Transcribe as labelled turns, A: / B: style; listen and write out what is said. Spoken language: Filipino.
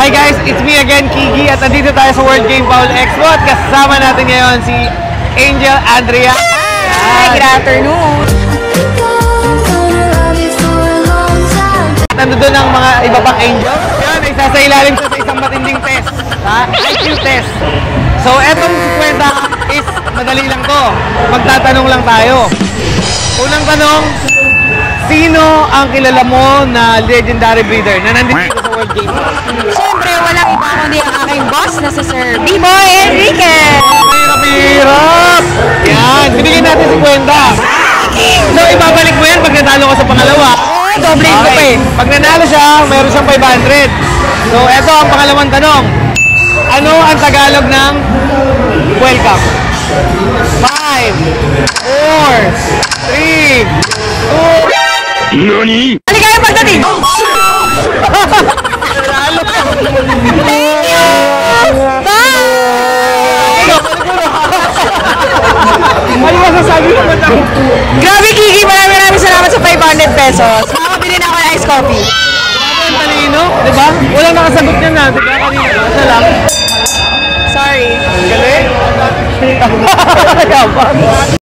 A: Hi guys, it's me again, Kigi, at nandito tayo sa World Game Foul Expo at kasama natin ngayon si Angel Andrea.
B: Hi, good afternoon.
A: Nandun ang mga iba pang angels. Yan, isasailalim sa isang matinding test. IQ test. So, etong 50 is madali lang to. Magtatanong lang tayo. Unang tanong, sino ang kilala mo na legendary breeder na nandito sa World Game?
B: Siyempre, walang iba kundi ang aking boss na si Sir B-Boy Enriquez.
A: Hirap! Yan, binigyan natin 50. So, ibabalik mo yan pag natalo ka sa pangalawa.
B: Doble ko pa eh.
A: Pag nanalo siya, mayroon siyang 500. So, eto ang pangalawang tanong. Ano ang Tagalog ng welcome? 5, 4, 3, 2...
C: NANI?!
B: Maligayang pagdating!
A: Nanalo ka!
B: Bye!
A: Ano masasabi mo ba ito?
B: Grabe, Kiki! Maraming salamat sa 500 pesos. Makabili na ako ng ice coffee.
A: Grabe ang talino, di ba? Walang nakasagot niya na, di ba? Kanina, isa lang.
B: Sorry.
A: Galing? Yabang.